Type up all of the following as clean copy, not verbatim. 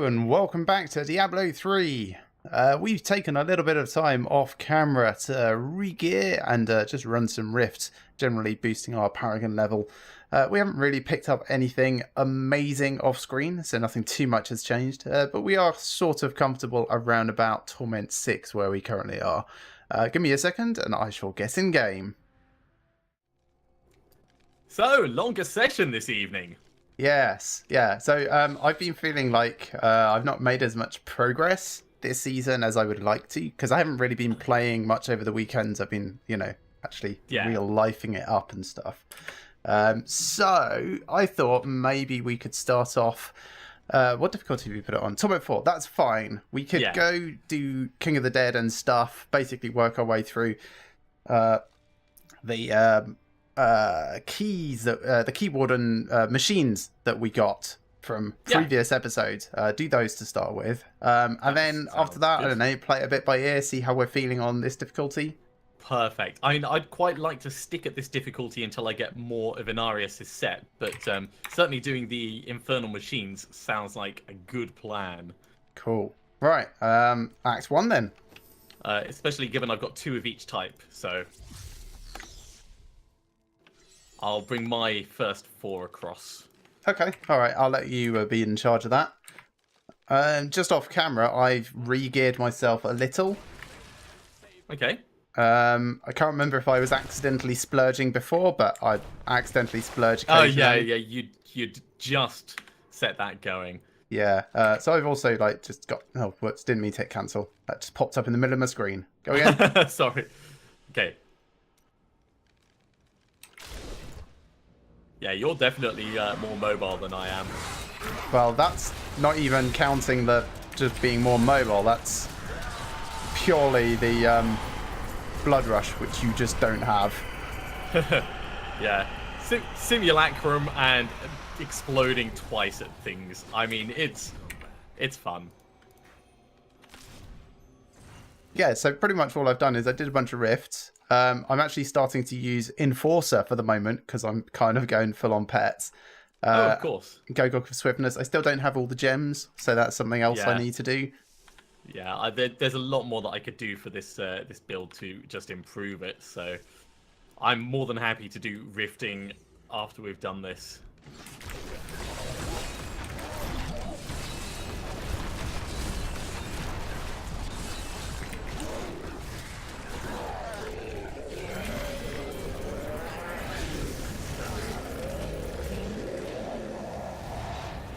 and welcome back to Diablo 3. We've taken a little bit of time off camera to re-gear and just run some rifts, generally boosting our Paragon level. We haven't really picked up anything amazing off screen, so nothing too much has changed, but we are sort of comfortable around about Torment 6 where we currently are. Give me a second and I shall get in game. So, longer session this evening. Yes, yeah. So I've been feeling like I've not made as much progress this season as I would like to, because I haven't really been playing much over the weekends. I've been, actually real-lifing it up and stuff. So I thought maybe we could start off. What difficulty did we put it on? Torment 4. That's fine. We could go do King of the Dead and stuff. Basically, work our way through the keys that the keyboard and machines that we got from previous episodes. Do those to start with, and then after that, good. I don't know, play it a bit by ear, see how we're feeling on this difficulty. Perfect. I mean, I'd quite like to stick at this difficulty until I get more of Inarius' set, but certainly doing the Infernal Machines sounds like a good plan. Cool. Right, Act 1 then. Especially given I've got 2 of each type, so I'll bring my first 4 across. Okay, all right. I'll let you be in charge of that. Just off camera, I've re-geared myself a little. Okay. I can't remember if I was accidentally splurging before, but I accidentally splurged occasionally. Oh, yeah. You'd just set that going. Yeah. So I've also, just got... Oh, whoops, didn't mean to hit cancel. That just popped up in the middle of my screen. Go again. Sorry. Okay. Yeah, you're definitely more mobile than I am. Well, that's not even counting the just being more mobile. That's purely the blood rush, which you just don't have. Yeah. Simulacrum and exploding twice at things. I mean, it's fun. Yeah, so pretty much all I've done is I did a bunch of rifts. I'm actually starting to use Enforcer for the moment because I'm kind of going full on pets. Of course. Go for swiftness. I still don't have all the gems, so that's something else I need to do. Yeah, there's a lot more that I could do for this this build to just improve it. So I'm more than happy to do rifting after we've done this.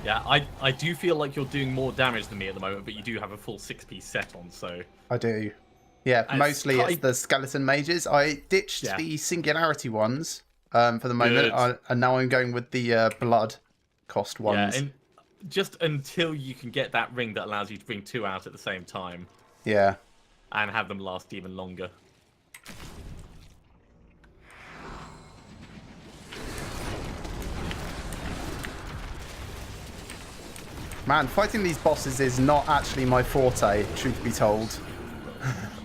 Yeah, I do feel like you're doing more damage than me at the moment, but you do have a full 6-piece set on, so... I do. Yeah, mostly it's the skeleton mages. I ditched the singularity ones for the moment, and now I'm going with the blood cost ones. Yeah, and just until you can get that ring that allows you to bring 2 out at the same time. Yeah. And have them last even longer. Man, fighting these bosses is not actually my forte, truth be told.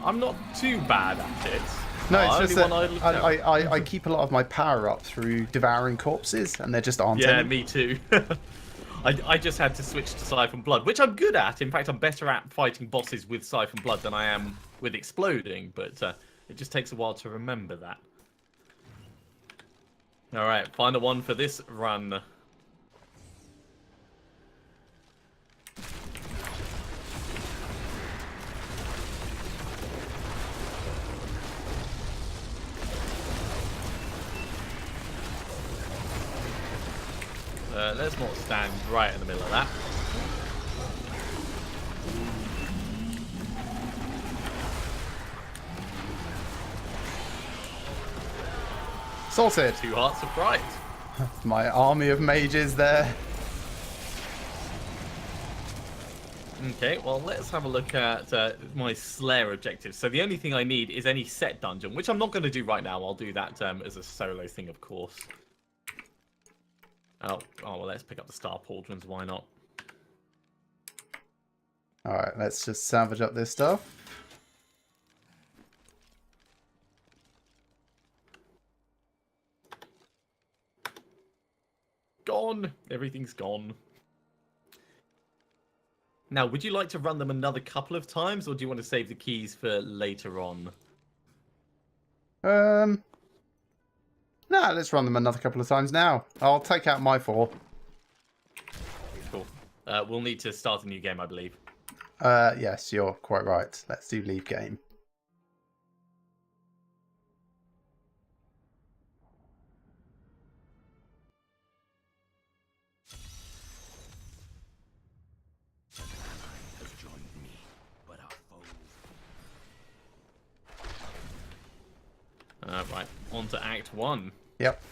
I'm not too bad at it. No, it's just that I keep a lot of my power up through devouring corpses, and there just aren't any. Yeah, me too. I just had to switch to Siphon Blood, which I'm good at. In fact, I'm better at fighting bosses with Siphon Blood than I am with exploding, but it just takes a while to remember that. Alright, final one for this run. Let's not stand right in the middle of that. Sorted. 2 hearts of fright. My army of mages there. Okay, well, let's have a look at my Slayer objectives. So the only thing I need is any set dungeon, which I'm not going to do right now. I'll do that as a solo thing, of course. Oh, well, let's pick up the Star Pauldrons. Why not? Alright, let's just salvage up this stuff. Gone. Everything's gone. Now, would you like to run them another couple of times, or do you want to save the keys for later on? No, let's run them another couple of times now. I'll take out my 4. Cool. We'll need to start a new game, I believe. Yes, you're quite right. Let's do leave game. Right, on to Act 1. Yep.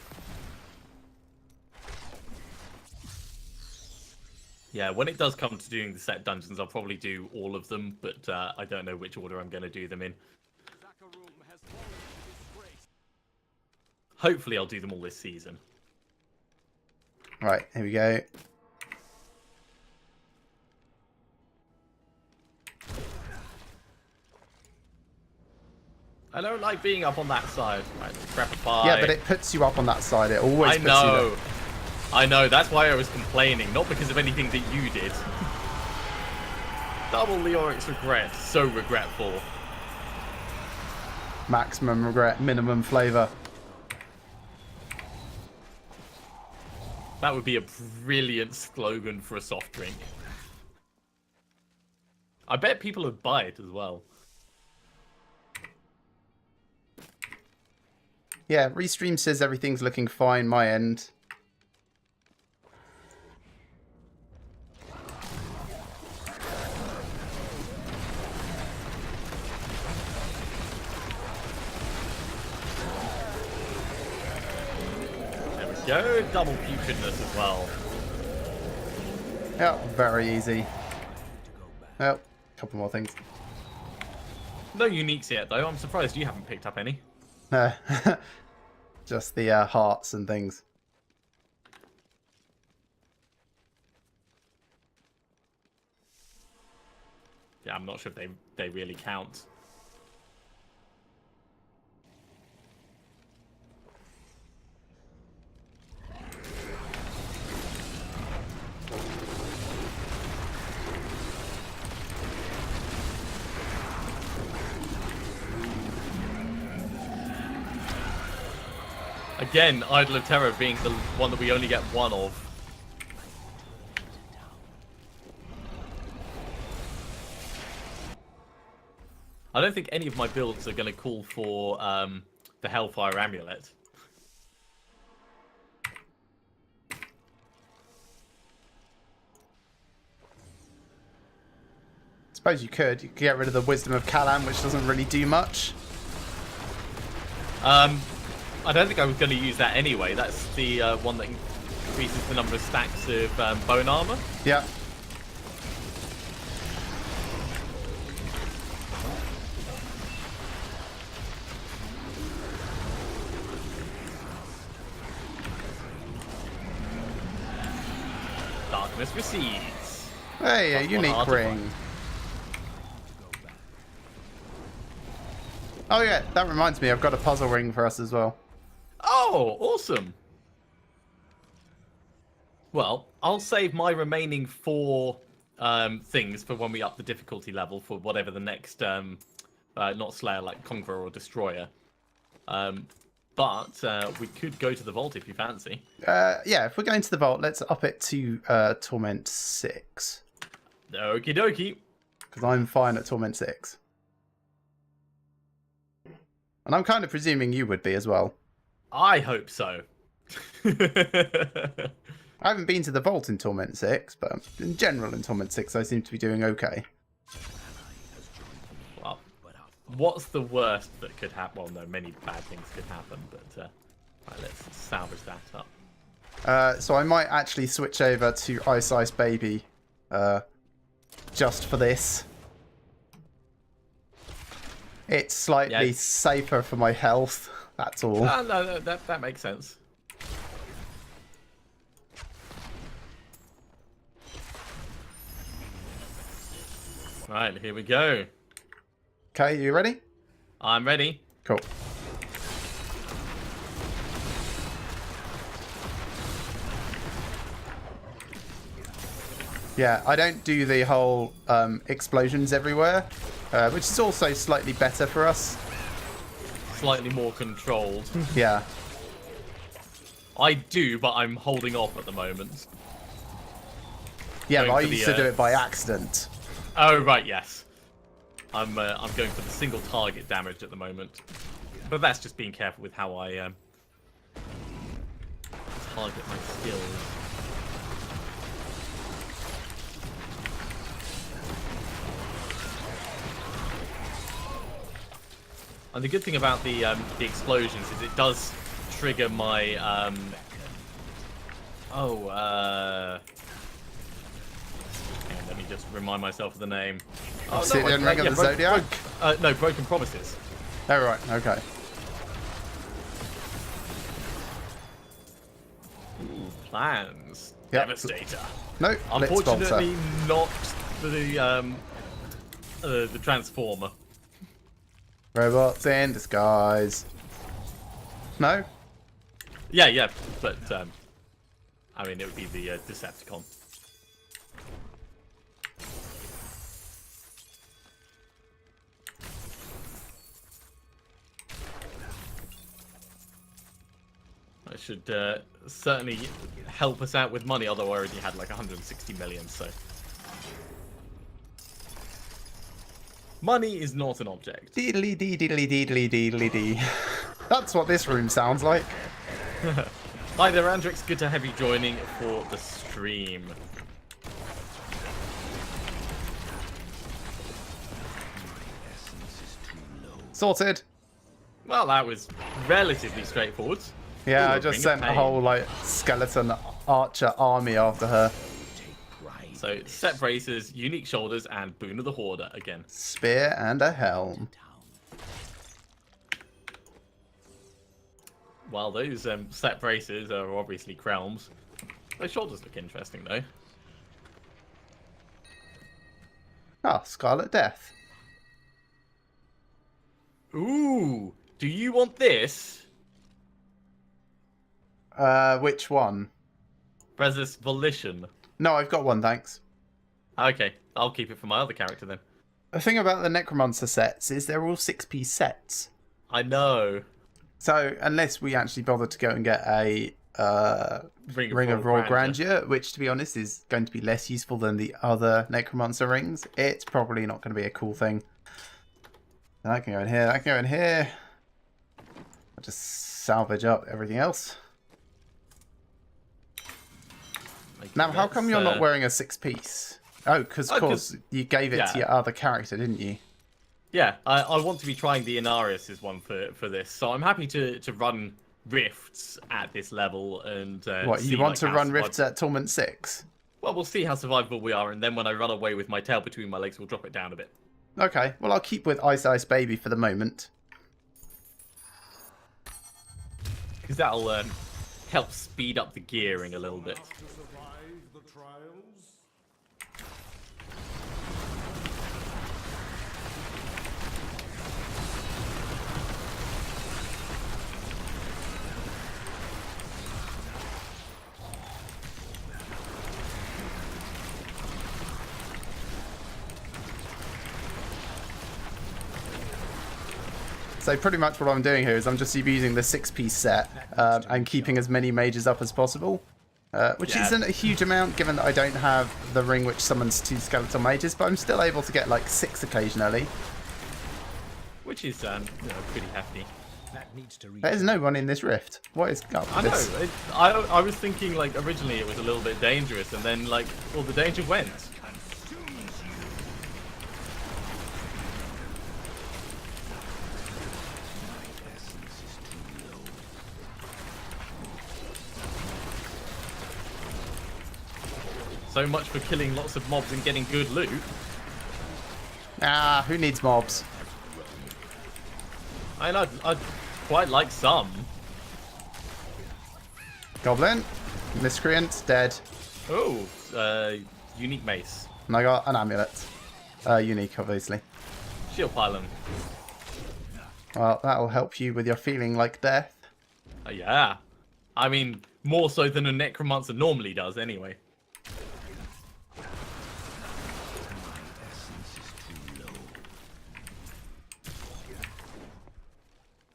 Yeah, when it does come to doing the set dungeons, I'll probably do all of them, but I don't know which order I'm going to do them in. Hopefully I'll do them all this season. Right, here we go. I don't like being up on that side. Right, grab a pie. Yeah, but it puts you up on that side. It always puts you there. I know, that's why I was complaining, not because of anything that you did. Double Leoric's regret. So regretful. Maximum regret, minimum flavour. That would be a brilliant slogan for a soft drink. I bet people would buy it as well. Yeah, Restream says everything's looking fine my end. There we go, double putridness as well. Yep, very easy. Well, a couple more things. No uniques yet though, I'm surprised you haven't picked up any. Just the hearts and things. Yeah, I'm not sure if they really count. Again, Idol of Terror being the one that we only get one of. I don't think any of my builds are going to call for the Hellfire Amulet. Suppose you could. You could get rid of the Wisdom of Kalam, which doesn't really do much. I don't think I was going to use that anyway. That's the one that increases the number of stacks of bone armor. Yeah. Darkness recedes. Hey, a unique ring. Oh yeah, that reminds me, I've got a puzzle ring for us as well. Oh, awesome. Well, I'll save my remaining 4 things for when we up the difficulty level for whatever the next, not Slayer, like Conqueror or Destroyer. But we could go to the Vault if you fancy. Yeah, if we're going to the Vault, let's up it to Torment 6. Okie dokie. Because I'm fine at Torment 6. And I'm kind of presuming you would be as well. I hope so. I haven't been to the Vault in Torment 6, but in general in Torment 6 I seem to be doing okay. Well, what's the worst that could happen? Well, no, many bad things could happen, but right, let's salvage that up. So I might actually switch over to Ice Baby just for this. It's slightly safer for my health, that's all. No, that makes sense. Right, here we go. Okay, you ready? I'm ready. Cool. Yeah, I don't do the whole explosions everywhere, which is also slightly better for us. Slightly more controlled. Yeah. I do, but I'm holding off at the moment. Yeah, but I used to do it by accident. Oh, right, yes. I'm going for the single target damage at the moment. But that's just being careful with how I target my skills. And the good thing about the explosions is it does trigger my hang on, let me just remind myself of the name. Obsidian Ring of the Zodiac? No, Broken Promises. Oh, right, okay. Ooh, plans. Yep. Devastator. No, unfortunately not the Transformer. Robots in disguise. No? Yeah, but I mean it would be the Decepticon. I should certainly help us out with money, although I already had like 160 million, so. Money is not an object. Deedly dee deedly deedly deedly dee. That's what this room sounds like. Hi there, Andrix. Good to have you joining for the stream. Sorted. Well, that was relatively straightforward. Yeah, Ooh, I just sent a whole like skeleton archer army after her. So, set braces, unique shoulders, and Boon of the Hoarder again. Spear and a helm. While those set braces are obviously Krelms, those shoulders look interesting though. Ah, Scarlet Death. Ooh, do you want this? Which one? Brezus Volition. No, I've got one, thanks. Okay, I'll keep it for my other character then. The thing about the Necromancer sets is they're all 6-piece sets. I know. So, unless we actually bother to go and get a Ring of Royal Grandeur, which, to be honest, is going to be less useful than the other Necromancer rings, it's probably not going to be a cool thing. That can go in here, that can go in here. I'll just salvage up everything else. Now, how come you're not wearing a 6-piece? Oh, because, of course, you gave it to your other character, didn't you? Yeah, I want to be trying the Inarius' one for this, so I'm happy to run Rifts at this level and what, you want to run Rifts at Torment 6? Well, we'll see how survivable we are, and then when I run away with my tail between my legs, we'll drop it down a bit. Okay, well, I'll keep with Ice Ice Baby for the moment. Because that'll help speed up the gearing a little bit. So pretty much what I'm doing here is I'm just using the 6-piece set and keeping as many mages up as possible. Which isn't a huge amount given that I don't have the ring which summons 2 skeletal mages, but I'm still able to get like 6 occasionally. Which is pretty hefty. There's no one in this rift. What is up with this? I know. I was thinking like originally it was a little bit dangerous, and then like all the danger went. So much for killing lots of mobs and getting good loot. Ah, who needs mobs? I'd quite like some. Goblin. Miscreant. Dead. Oh, unique mace. And I got an amulet. Unique, obviously. Shield pylon. Well, that'll help you with your feeling like death. Yeah. I mean, more so than a Necromancer normally does, anyway.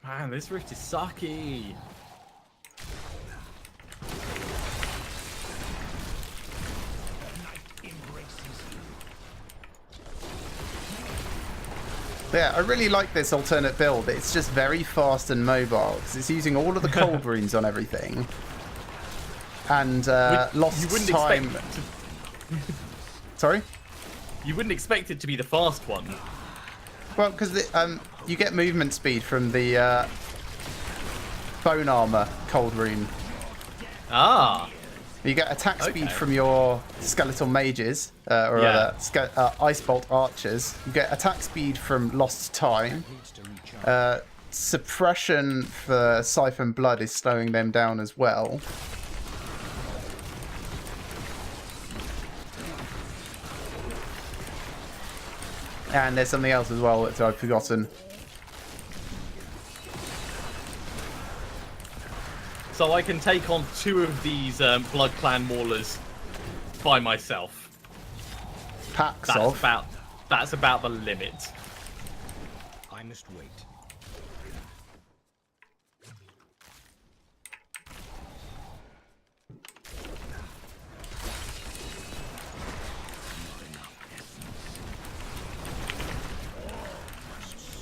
Man, this rift is sucky. Yeah, I really like this alternate build. It's just very fast and mobile because it's using all of the cold runes on everything. And lost time. Sorry? You wouldn't expect it to be the fast one. Well, because you get movement speed from the bone armor cold rune. Ah. You get attack speed from your skeletal mages, or ice bolt archers. You get attack speed from lost time. Suppression for siphon blood is slowing them down as well. And there's something else as well that I've forgotten. So I can take on 2 of these Blood Clan Maulers by myself. That's about the limit. I must wait.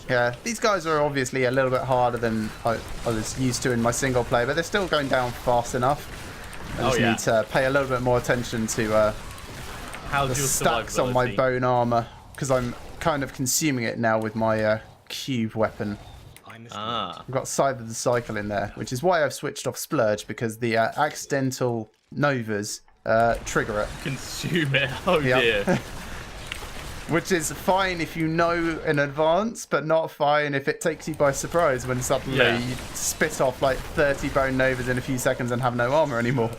Yeah, these guys are obviously a little bit harder than I was used to in my single player, but they're still going down fast enough. I just need to pay a little bit more attention to the stacks on my bone armor, because I'm kind of consuming it now with my cube weapon. I've got Scythe of the Cycle in there, which is why I've switched off Splurge, because the accidental Novas trigger it. Consume it, oh dear. Which is fine if you know in advance, but not fine if it takes you by surprise when suddenly you spit off like 30 bone novas in a few seconds and have no armor anymore.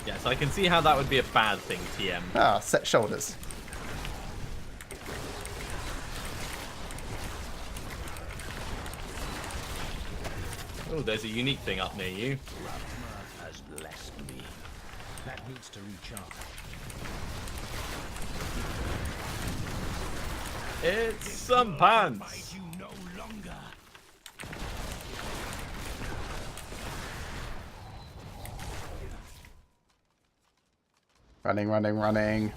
Yes, I can see how that would be a bad thing, TM. Ah, set shoulders. Oh, there's a unique thing up near you. Rathma has blessed me. That needs to recharge. It's some pants. You no longer. Running, running, running.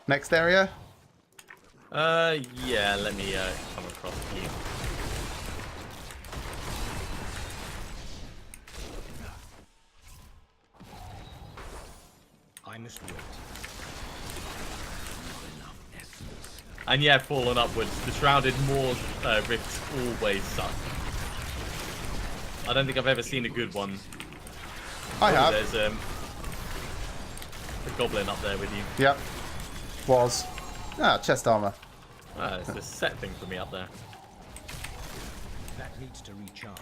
Next area? Yeah, let me come across to you. I must wait. And yeah, fallen upwards. The Shrouded Maw rifts always suck. I don't think I've ever seen a good one. I have. There's a goblin up there with you. Yep. Was. Ah, chest armor. It's a set thing for me up there. That needs to recharge.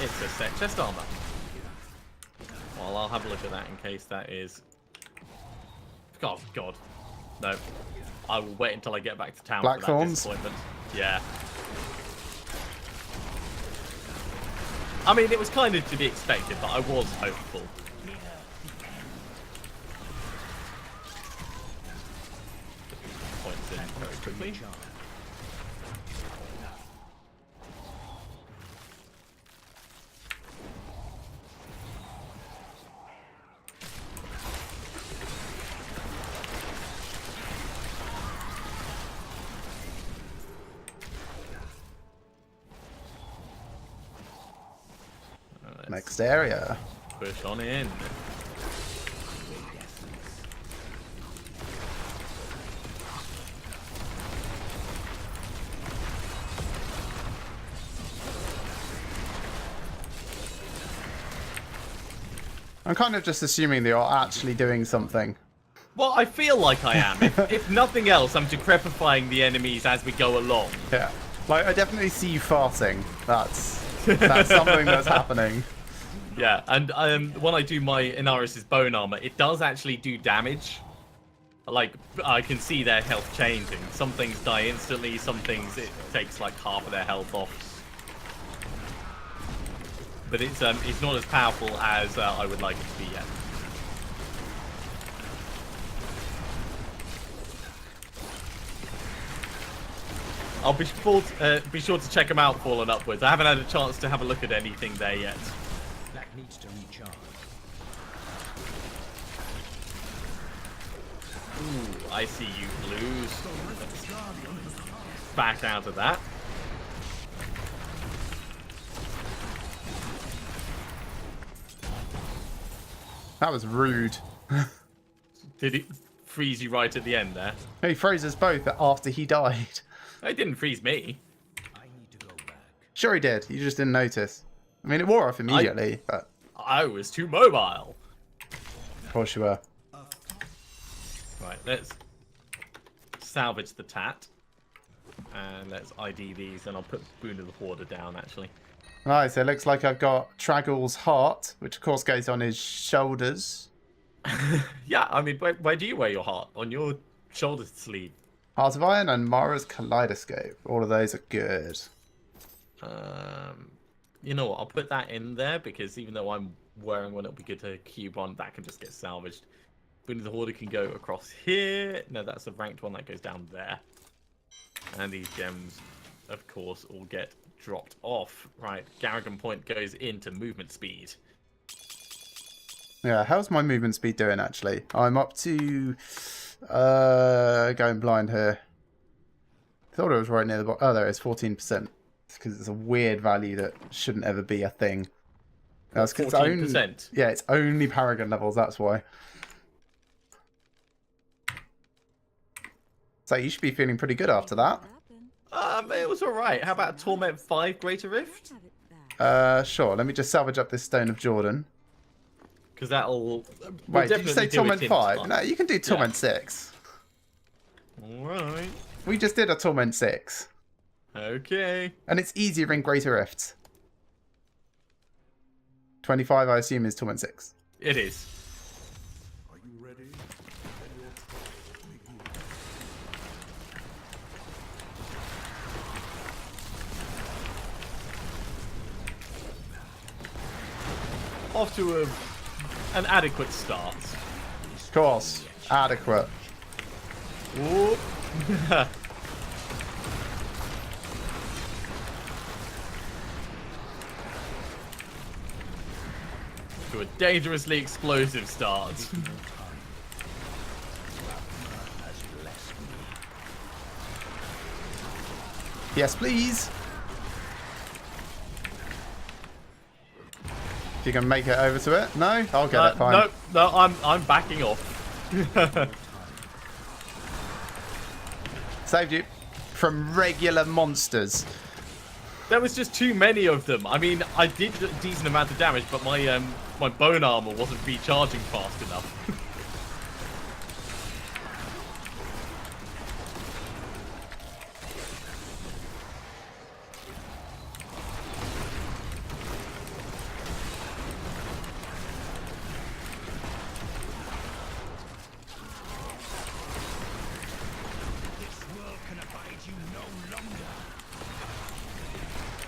It's a set chest armor. Well, I'll have a look at that in case that is... Oh, God. No. I will wait until I get back to town for that disappointment. Yeah. I mean, it was kind of to be expected, but I was hopeful. Points in very quickly. Next area. Push on in. I'm kind of just assuming that you're actually doing something. Well, I feel like I am. If nothing else, I'm decrepifying the enemies as we go along. Yeah. Like, I definitely see you farting. That's something that's happening. Yeah, and when I do my Inaris' bone armor, it does actually do damage. Like, I can see their health changing. Some things die instantly, some things it takes like half of their health off. But it's not as powerful as I would like it to be yet. I'll be sure to check them out, Fallen Upwards. I haven't had a chance to have a look at anything there yet. That needs to recharge. Ooh, I see you, Blues. Let's back out of that. That was rude. Did it freeze you right at the end there? He froze us both after he died. It didn't freeze me. I need to go back. Sure he did. You just didn't notice. I mean, it wore off immediately, but... I was too mobile. Of course you were. Right, let's salvage the tat. And let's ID these, and I'll put Boon of the Hoarder down, actually. Right, so it looks like I've got Trag'Oul's heart, which of course goes on his shoulders. Yeah, I mean, where do you wear your heart? On your shoulder sleeve. Heart of Iron and Mara's Kaleidoscope. All of those are good. You know what? I'll put that in there because even though I'm wearing one, it'll be good to cube on. That can just get salvaged. Boon of the Hoarder can go across here. No, that's a ranked one that goes down there. And these gems, of course, all get dropped off. Right, Garrigan Point goes into movement speed. Yeah, how's my movement speed doing, actually? I'm up to... going blind here. Thought it was right near the bottom. Oh, there it is, 14%. Because it's a weird value that shouldn't ever be a thing. That's 14%? Yeah, it's only Paragon levels, that's why. So you should be feeling pretty good after that. It was alright. How about Torment 5 Greater Rift? Sure. Let me just salvage up this Stone of Jordan. Because that'll... Wait, did you say Torment 5? No, you can do Torment 6. Alright. We just did a Torment 6. Okay. And it's easier in Greater Rifts. 25, I assume, is Torment 6. It is. Are you ready? Off to an adequate start. Of course. Adequate. Ooh. To a dangerously explosive start. Yes, please. If you can make it over to it. No? I'll get it, fine. No, I'm backing off. Saved you from regular monsters. There was just too many of them. I mean, I did a decent amount of damage, but my my bone armor wasn't recharging fast enough.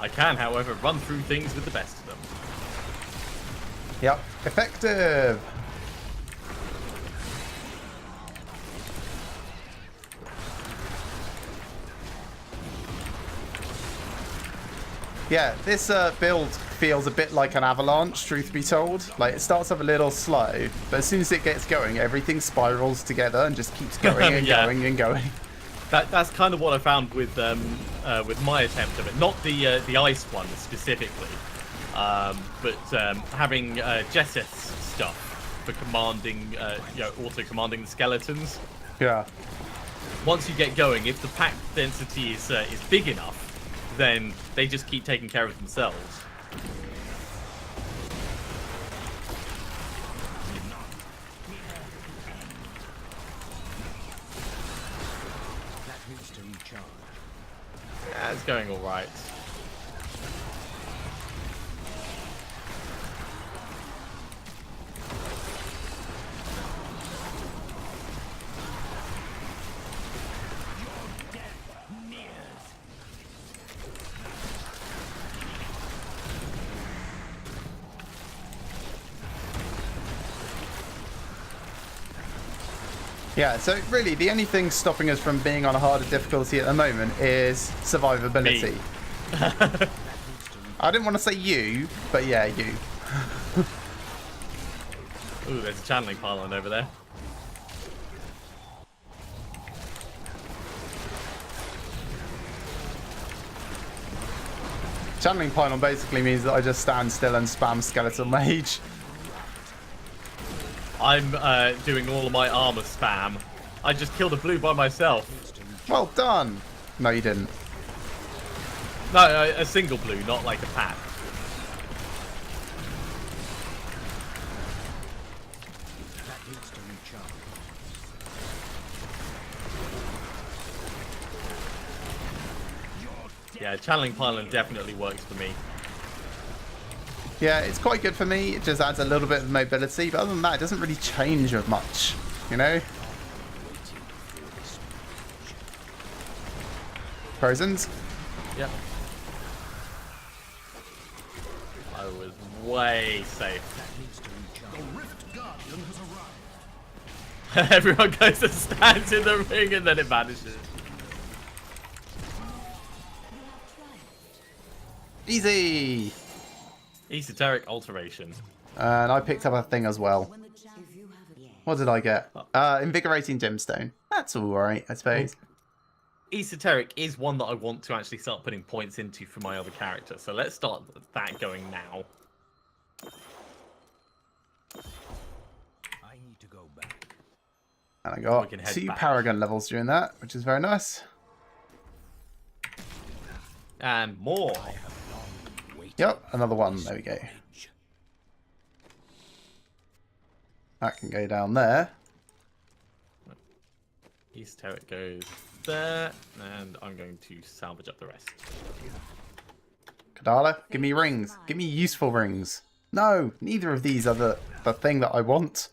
I can, however, run through things with the best of them. Yep. Effective. Yeah, this build feels a bit like an avalanche, truth be told. Like, it starts off a little slow, but as soon as it gets going, everything spirals together and just keeps going and going and going. That's kind of what I found with my attempt of it. Not the ice one specifically, but having Jesseth's stuff for commanding, auto commanding the skeletons. Yeah. Once you get going, if the pack density is big enough, then they just keep taking care of themselves. Yeah, it's going all right. Yeah, so really the only thing stopping us from being on a harder difficulty at the moment is survivability. I didn't want to say you, but yeah, you. Ooh, there's a channeling pylon over there. Channeling pylon basically means that I just stand still and spam skeletal mage. I'm doing all of my armor spam. I just killed a blue by myself. Well done. No, you didn't. No, a single blue, not like a pack. Yeah, channeling pylon definitely works for me. Yeah, it's quite good for me. It just adds a little bit of mobility, but other than that, it doesn't really change much, you know? Frozen's? Yep. I was way safe. Everyone goes and stands in the ring and then it vanishes. Easy! Esoteric alteration. And I picked up a thing as well. What did I get? Invigorating gemstone. That's alright, I suppose. Esoteric is one that I want to actually start putting points into for my other character. So let's start that going now. I need to go back. And I got 2 Paragon levels during that, which is very nice. And more. Yep, another one. There we go. That can go down there. Esoteric goes there, and I'm going to salvage up the rest. Kadala, give me rings. Give me useful rings. No, neither of these are the thing that I want.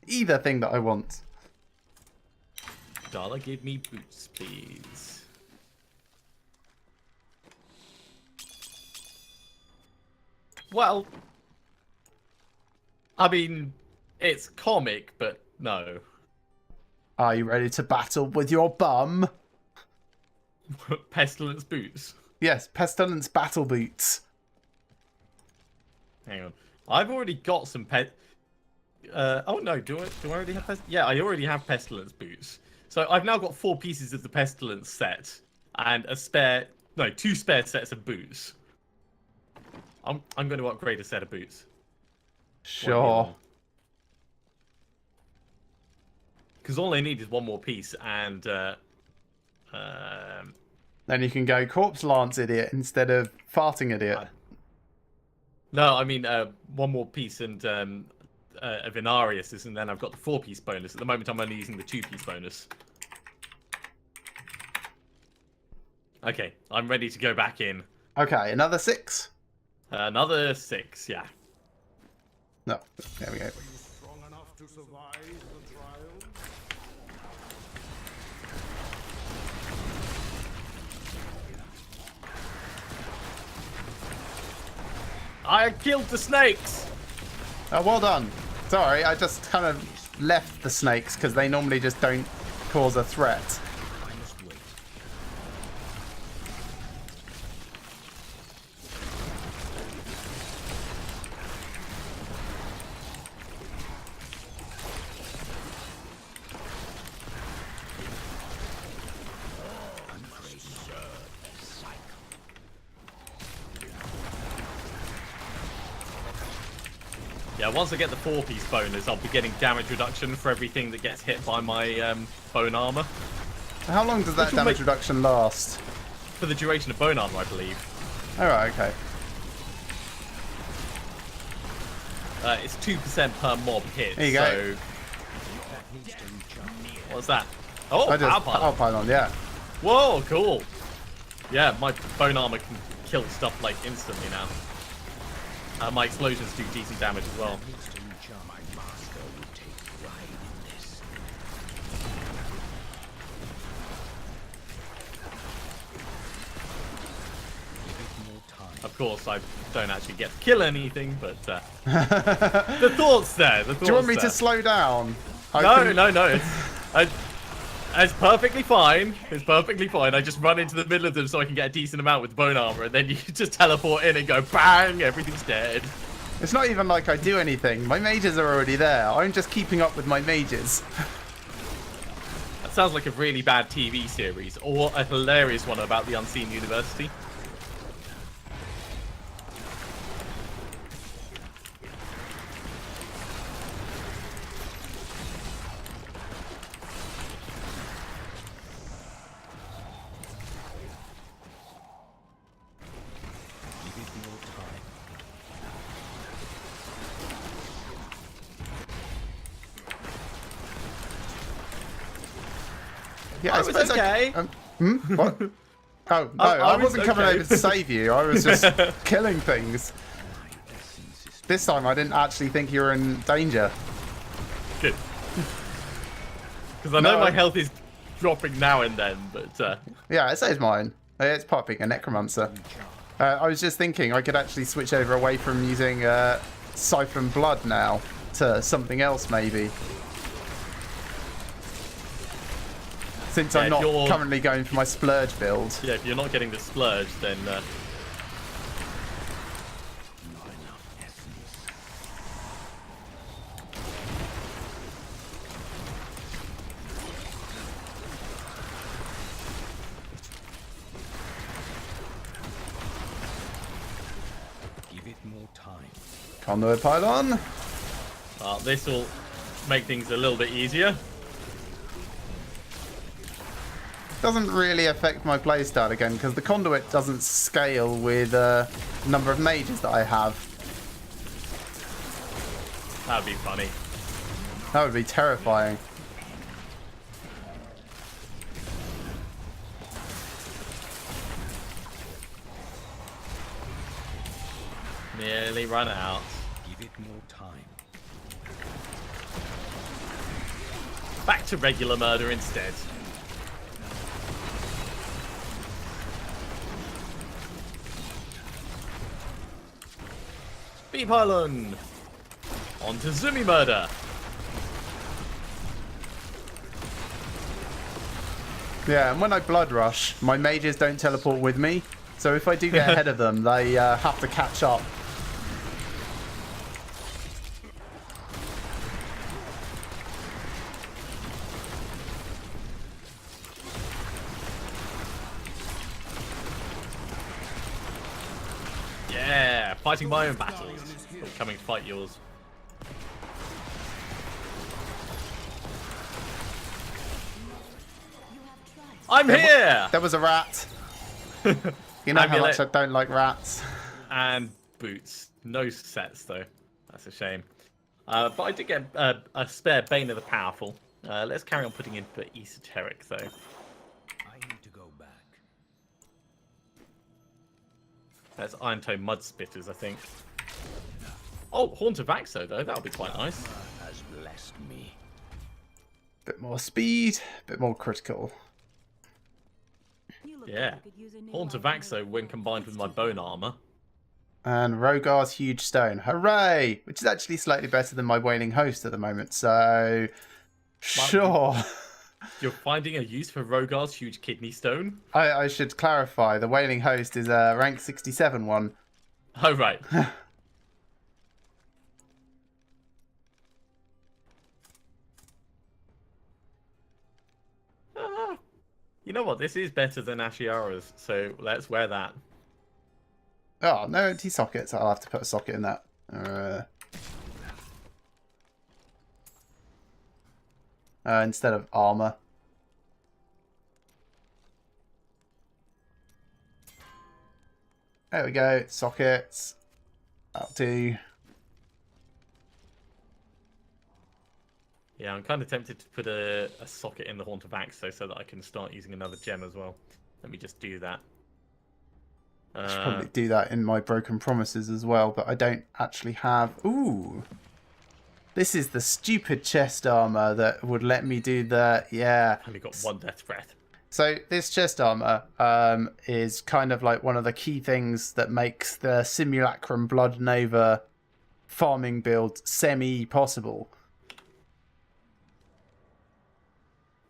Either thing that I want. Kadala, give me boots, please. Well, I mean, it's comic, but no. Are you ready to battle with your bum? Pestilence boots. Yes, Pestilence battle boots. Hang on. I've already got some oh no, do I already have yeah, I already have Pestilence boots. So I've now got 4 pieces of the Pestilence set and a spare 2 spare sets of boots. I'm going to upgrade a set of boots. Sure. Because all I need is 1 more piece, and then you can go Corpse Lance Idiot instead of Farting Idiot. No, I mean 1 more piece and a Venarius, and then I've got the 4-piece bonus. At the moment, I'm only using the 2-piece bonus. Okay, I'm ready to go back in. Okay, another 6. Another 6, yeah. No, there we go. Are you strong enough to survive the trial? I killed the snakes! Oh, well done. Sorry, I just kind of left the snakes because they normally just don't cause a threat. I must wait. Yeah, once I get the 4-piece bonus, I'll be getting damage reduction for everything that gets hit by my bone armor. How long does that damage reduction last? For the duration of bone armor, I believe. Alright, okay. It's 2% per mob hit. There you go. What's that? Oh, I just power pylon, yeah. Whoa, cool. Yeah, my bone armor can kill stuff like instantly now. My explosions do decent damage as well. My master will take pride in this. Of course, I don't actually get to kill anything, but the thought's there. The thought's Do you want me there. to slow down? No. It's perfectly fine. It's perfectly fine. I just run into the middle of them so I can get a decent amount with bone armor, and then you just teleport in and go bang, everything's dead. It's not even like I do anything. My mages are already there. I'm just keeping up with my mages. That sounds like a really bad TV series, or a hilarious one about the Unseen University. Yeah, I was okay. What? Oh, no, I wasn't coming over to save you. I was just killing things. This time I didn't actually think you were in danger. Good. Because I know my health is dropping now and then, but... Yeah, it saves mine. It's part of being a Necromancer. I was just thinking I could actually switch over away from using Siphon Blood now to something else, maybe. Since I'm not currently going for my Splurge build. Yeah, if you're not getting the Splurge, then... Give it more time. Conduit Pylon. This will make things a little bit easier. Doesn't really affect my playstyle again because the conduit doesn't scale with the number of mages that I have. That would be funny. That would be terrifying. Nearly run out. Give it more time. Back to regular murder instead. Beep Island! On to Zumi murder! Yeah, and when I blood rush, my mages don't teleport with me. So if I do get ahead of them, they have to catch up. Yeah, fighting my own battles. Coming to fight yours. I'm here! There was a rat. You know how much I don't like rats. And boots. No sets, though. That's a shame. But I did get a spare Bane of the Powerful. Let's carry on putting in for Esoteric, though. I need to go back. That's Iron Toe Mud Spitters, I think. Oh, Haunt of Axo, though. That'll be quite nice. Has blessed me. Bit more speed, bit more critical. Yeah. Haunt of Axo when combined with my bone armor. And Rogar's Huge Stone. Hooray! Which is actually slightly better than my Wailing Host at the moment, so... Sure. You're finding a use for Rogar's Huge Kidney Stone? I should clarify, the Wailing Host is a rank 67 one. Oh, right. You know what? This is better than Ashiara's, so let's wear that. Oh, no empty sockets. I'll have to put a socket in that. Instead of armor. There we go. Sockets. That'll do. Yeah, I'm kind of tempted to put a socket in the Haunt of Axo so that I can start using another gem as well. Let me just do that. I should probably do that in my Broken Promises as well, but I don't actually have... Ooh! This is the stupid chest armor that would let me do the... Yeah. Only got one death breath. So this chest armor is kind of like one of the key things that makes the Simulacrum Blood Nova farming build semi-possible.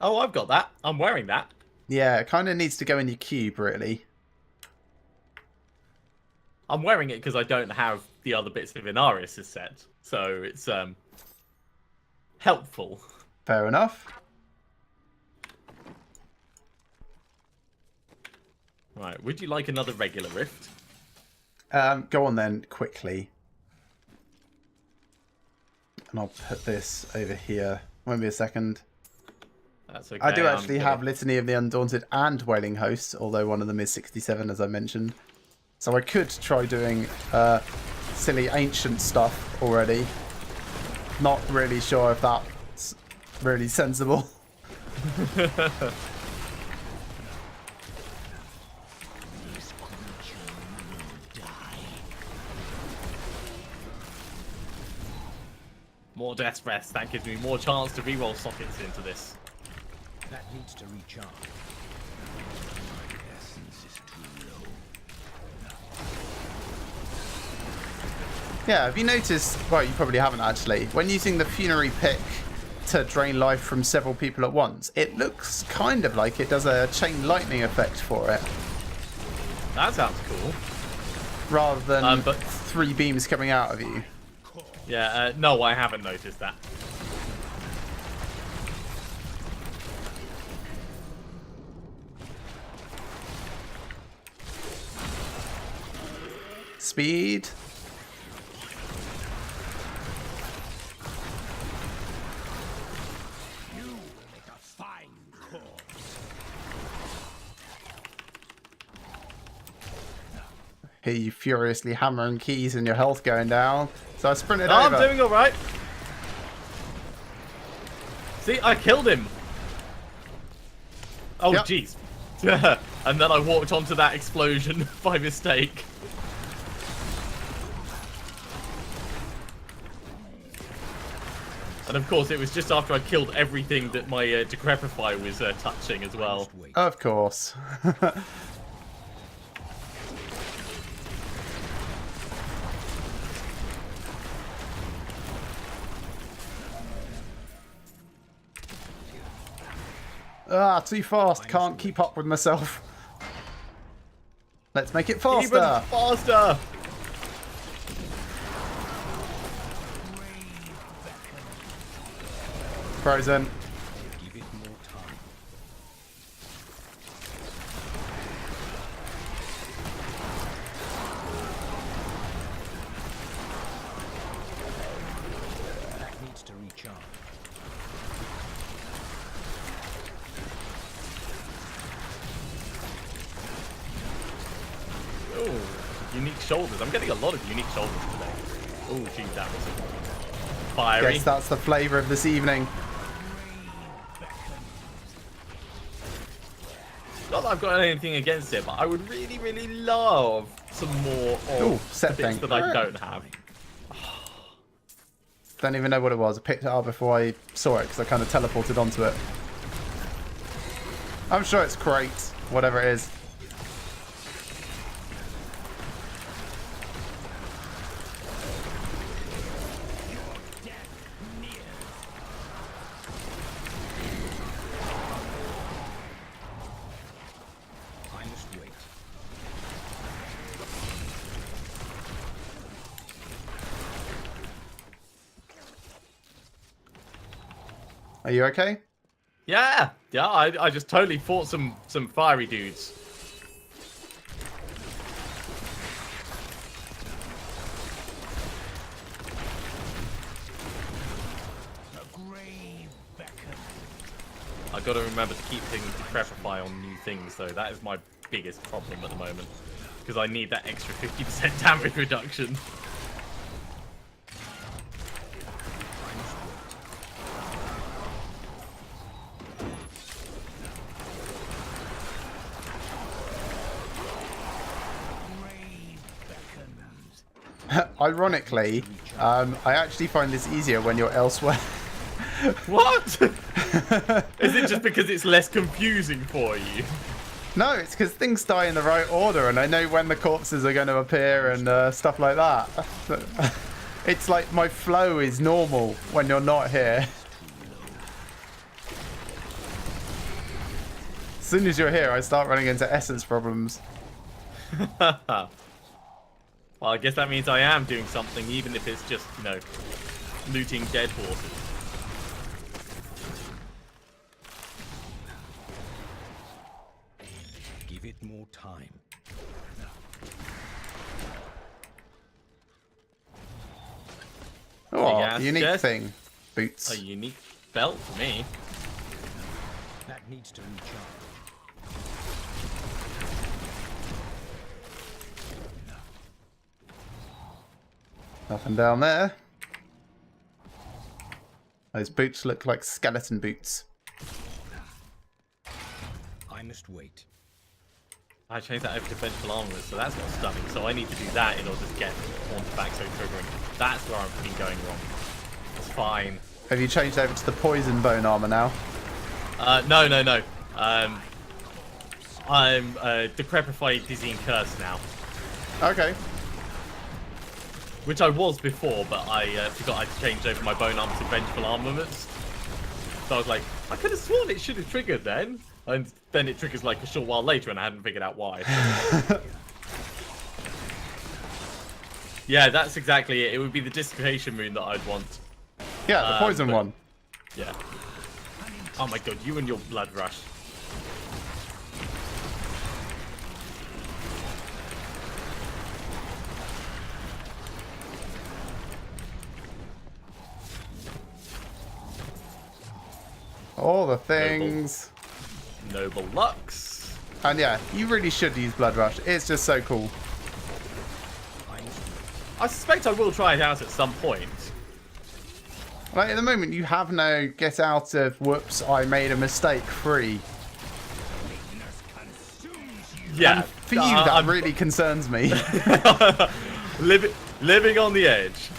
Oh, I've got that. I'm wearing that. Yeah, it kind of needs to go in your cube, really. I'm wearing it because I don't have the other bits of Inaris set, so it's helpful. Fair enough. Right, would you like another regular rift? Go on then, quickly. And I'll put this over here. Won't be a second. That's okay. I do actually have Litany of the Undaunted and Wailing Host, although one of them is 67, as I mentioned. So I could try doing silly ancient stuff already. Not really sure if that's really sensible. More death breaths. That gives me more chance to reroll sockets into this. That needs to recharge. My essence is too low. Yeah, have you noticed, well, you probably haven't actually, when using the Funerary Pick to drain life from several people at once, it looks kind of like it does a chain lightning effect for it. That sounds cool. Rather than but 3 beams coming out of you. Yeah, no, I haven't noticed that. Speed. You will make a fine corpse. Hear you furiously hammering keys and your health going down. So I sprinted Oh, over. I'm doing alright. See, I killed him. Oh, Yep. jeez. And then I walked onto that explosion by mistake. And of course, it was just after I killed everything that my Decrepify was touching as well. Of course. Ah, too fast. Can't keep up with myself. Let's make it faster. Even faster! Frozen. Give it more time. That needs to recharge. Oh, unique shoulders. I'm getting a lot of unique shoulders today. Oh, geez, that was fiery. Guess that's the flavour of this evening. Not that I've got anything against it, but I would really, really love some more of Ooh, set the bits thing. that I don't have. Don't even know what it was. I picked it up before I saw it because I kind of teleported onto it. I'm sure it's great, whatever it is. I must wait. Are you okay? Yeah, I just totally fought some fiery dudes. The grave beckons. I got to remember to keep things Decrepify on new things, though. That is my biggest problem at the moment, because I need that extra 50% damage reduction. Grave beckons. Ironically, I actually find this easier when you're elsewhere. What? Is it just because it's less confusing for you? No, it's because things die in the right order, and I know when the corpses are going to appear and stuff like that. It's like my flow is normal when you're not here. soon as you're here, I start running into essence problems. Well, I guess that means I am doing something, even if it's just, you know, looting dead horses. Give it more time. Oh, Yes, unique yes. thing. Boots. A unique belt for me. That needs to recharge. Nothing down there. Those boots look like skeleton boots. I must wait. I changed that over to vengeful armor, so that's not stunning. So I need to do that in order to get onto back so triggering. That's where I've been going wrong. It's fine. Have you changed over to the poison bone armor now? No. I'm Decrepified Dizzying Curse now. Okay. Which I was before, but I forgot I'd changed over my bone armor to vengeful armaments. So I was like, I could have sworn it should have triggered then. And then it triggers like a short while later and I hadn't figured out why. Yeah, that's exactly it. It would be the Dissipation Rune that I'd want. Yeah, the poison one. Yeah. Oh my god, you and your Blood Rush. All the things. Noble Lux. And yeah, you really should use Blood Rush. It's just so cool. I suspect I will try it out at some point. Like at the moment, you have no get out of whoops, I made a mistake free. Yeah. And for you, that really concerns me. living on the edge.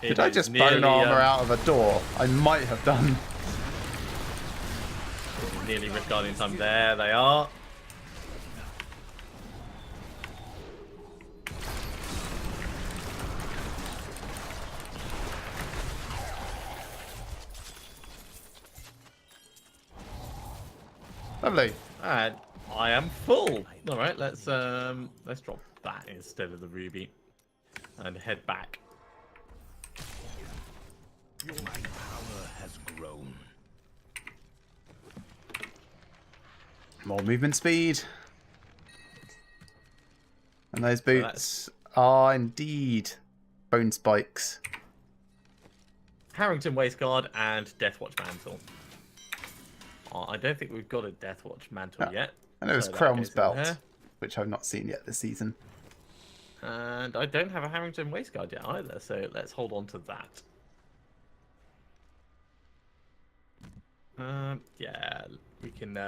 Did I just bone armor out of a door? I might have done. Nearly Rift Guardian time. There they are. Lovely. And I am full. All right, let's drop that instead of the ruby and head back. My power has grown. More movement speed. And those boots are indeed bone spikes. Harrington Waistguard and Deathwatch Mantle. Oh, I don't think we've got a Deathwatch Mantle yet. And it was so that Krelm's goes in belt, there. which I've not seen yet this season. And I don't have a Harrington Waistguard yet either, so let's hold on to that. Yeah, we can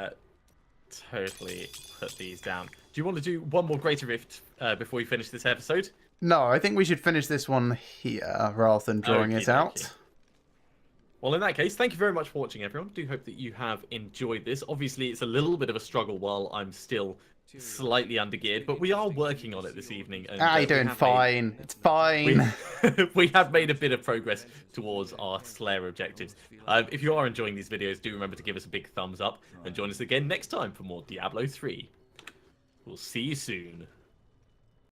totally put these down. Do you want to do one more Greater Rift before we finish this episode? No, I think we should finish this one here rather than drawing it out. Well, in that case, thank you very much for watching, everyone. Do hope that you have enjoyed this. Obviously, it's a little bit of a struggle while I'm still slightly undergeared, but we are working on it this evening. And, You're doing fine. It's fine. We have made a bit of progress towards our Slayer objectives. If you are enjoying these videos, do remember to give us a big thumbs up and join us again next time for more Diablo 3. We'll see you soon.